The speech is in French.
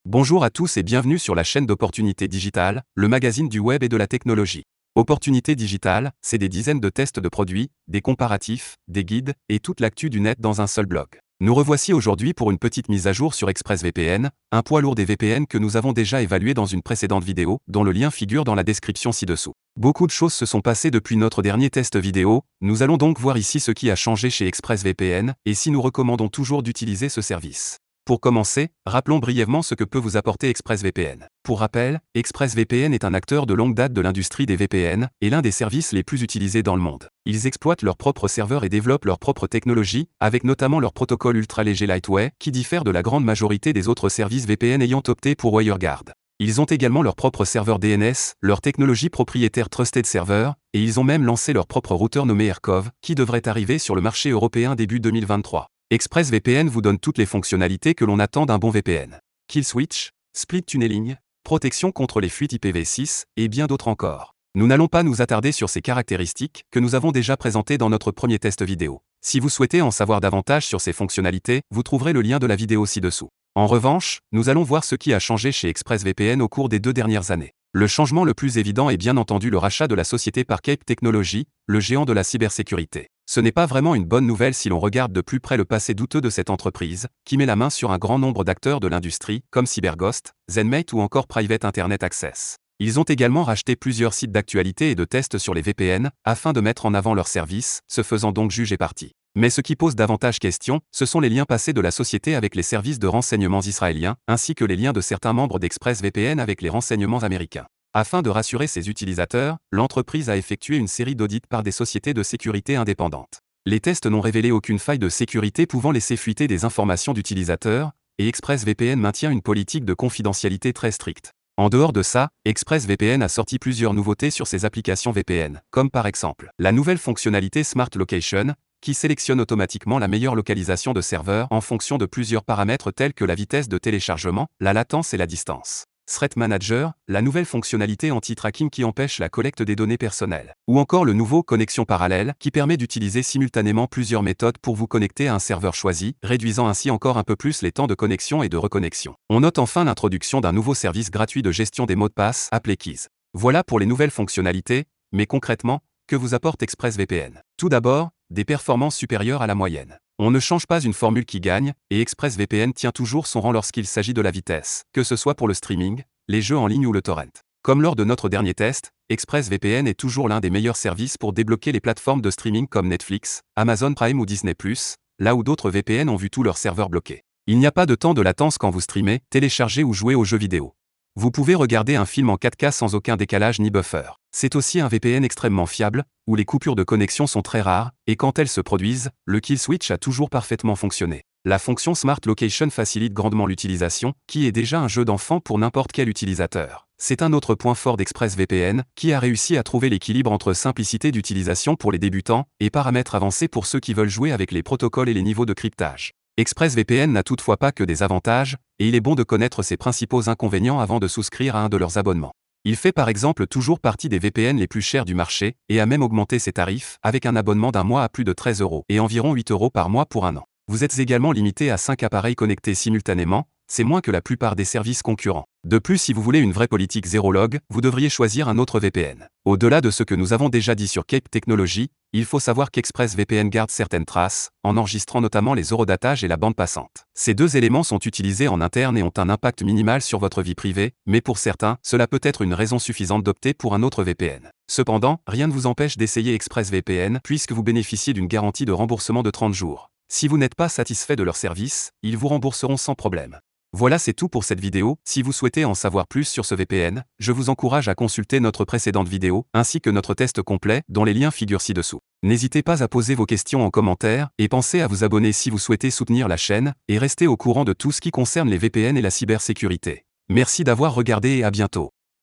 Bonjour à tous et bienvenue sur la chaîne d'Opportunités Digitales, le magazine du web et de la technologie. Opportunités Digitales, c'est des dizaines de tests de produits, des comparatifs, des guides, et toute l'actu du net dans un seul blog. Nous revoici aujourd'hui pour une petite mise à jour sur ExpressVPN, un poids lourd des VPN que nous avons déjà évalué dans une précédente vidéo, dont le lien figure dans la description ci-dessous. Beaucoup de choses se sont passées depuis notre dernier test vidéo, nous allons donc voir ici ce qui a changé chez ExpressVPN, et si nous recommandons toujours d'utiliser ce service. Pour commencer, rappelons brièvement ce que peut vous apporter ExpressVPN. Pour rappel, ExpressVPN est un acteur de longue date de l'industrie des VPN, et l'un des services les plus utilisés dans le monde. Ils exploitent leurs propres serveurs et développent leur propre technologie, avec notamment leur protocole ultra-léger Lightweight, qui diffère de la grande majorité des autres services VPN ayant opté pour WireGuard. Ils ont également leur propre serveur DNS, leur technologie propriétaire Trusted Server, et ils ont même lancé leur propre routeur nommé AirCov, qui devrait arriver sur le marché européen début 2023. ExpressVPN vous donne toutes les fonctionnalités que l'on attend d'un bon VPN. Kill switch, split tunneling, protection contre les fuites IPv6, et bien d'autres encore. Nous n'allons pas nous attarder sur ces caractéristiques, que nous avons déjà présentées dans notre premier test vidéo. Si vous souhaitez en savoir davantage sur ces fonctionnalités, vous trouverez le lien de la vidéo ci-dessous. En revanche, nous allons voir ce qui a changé chez ExpressVPN au cours des 2 dernières années. Le changement le plus évident est bien entendu le rachat de la société par Cape Technology, le géant de la cybersécurité. Ce n'est pas vraiment une bonne nouvelle si l'on regarde de plus près le passé douteux de cette entreprise, qui met la main sur un grand nombre d'acteurs de l'industrie, comme CyberGhost, ZenMate ou encore Private Internet Access. Ils ont également racheté plusieurs sites d'actualité et de tests sur les VPN, afin de mettre en avant leurs services, se faisant donc juger partie. Mais ce qui pose davantage question, ce sont les liens passés de la société avec les services de renseignements israéliens, ainsi que les liens de certains membres d'ExpressVPN avec les renseignements américains. Afin de rassurer ses utilisateurs, l'entreprise a effectué une série d'audits par des sociétés de sécurité indépendantes. Les tests n'ont révélé aucune faille de sécurité pouvant laisser fuiter des informations d'utilisateurs, et ExpressVPN maintient une politique de confidentialité très stricte. En dehors de ça, ExpressVPN a sorti plusieurs nouveautés sur ses applications VPN, comme par exemple la nouvelle fonctionnalité Smart Location, qui sélectionne automatiquement la meilleure localisation de serveur en fonction de plusieurs paramètres tels que la vitesse de téléchargement, la latence et la distance. Threat Manager, la nouvelle fonctionnalité anti-tracking qui empêche la collecte des données personnelles. Ou encore le nouveau Connexion parallèle, qui permet d'utiliser simultanément plusieurs méthodes pour vous connecter à un serveur choisi, réduisant ainsi encore un peu plus les temps de connexion et de reconnexion. On note enfin l'introduction d'un nouveau service gratuit de gestion des mots de passe, appelé Keys. Voilà pour les nouvelles fonctionnalités, mais concrètement, que vous apporte ExpressVPN? Tout d'abord, des performances supérieures à la moyenne. On ne change pas une formule qui gagne, et ExpressVPN tient toujours son rang lorsqu'il s'agit de la vitesse, que ce soit pour le streaming, les jeux en ligne ou le torrent. Comme lors de notre dernier test, ExpressVPN est toujours l'un des meilleurs services pour débloquer les plateformes de streaming comme Netflix, Amazon Prime ou Disney+, là où d'autres VPN ont vu tous leurs serveurs bloqués. Il n'y a pas de temps de latence quand vous streamez, téléchargez ou jouez aux jeux vidéo. Vous pouvez regarder un film en 4K sans aucun décalage ni buffer. C'est aussi un VPN extrêmement fiable, où les coupures de connexion sont très rares, et quand elles se produisent, le kill switch a toujours parfaitement fonctionné. La fonction Smart Location facilite grandement l'utilisation, qui est déjà un jeu d'enfant pour n'importe quel utilisateur. C'est un autre point fort d'ExpressVPN, qui a réussi à trouver l'équilibre entre simplicité d'utilisation pour les débutants, et paramètres avancés pour ceux qui veulent jouer avec les protocoles et les niveaux de cryptage. ExpressVPN n'a toutefois pas que des avantages, et il est bon de connaître ses principaux inconvénients avant de souscrire à un de leurs abonnements. Il fait par exemple toujours partie des VPN les plus chers du marché, et a même augmenté ses tarifs, avec un abonnement d'un mois à plus de 13 € et environ 8 € par mois pour un an. Vous êtes également limité à 5 appareils connectés simultanément, c'est moins que la plupart des services concurrents. De plus, si vous voulez une vraie politique zéro log, vous devriez choisir un autre VPN. Au-delà de ce que nous avons déjà dit sur Cape Technology, il faut savoir qu'ExpressVPN garde certaines traces, en enregistrant notamment les eurodatages et la bande passante. Ces 2 éléments sont utilisés en interne et ont un impact minimal sur votre vie privée, mais pour certains, cela peut être une raison suffisante d'opter pour un autre VPN. Cependant, rien ne vous empêche d'essayer ExpressVPN puisque vous bénéficiez d'une garantie de remboursement de 30 jours. Si vous n'êtes pas satisfait de leur service, ils vous rembourseront sans problème. Voilà, c'est tout pour cette vidéo. Si vous souhaitez en savoir plus sur ce VPN, je vous encourage à consulter notre précédente vidéo, ainsi que notre test complet, dont les liens figurent ci-dessous. N'hésitez pas à poser vos questions en commentaire, et pensez à vous abonner si vous souhaitez soutenir la chaîne, et rester au courant de tout ce qui concerne les VPN et la cybersécurité. Merci d'avoir regardé et à bientôt.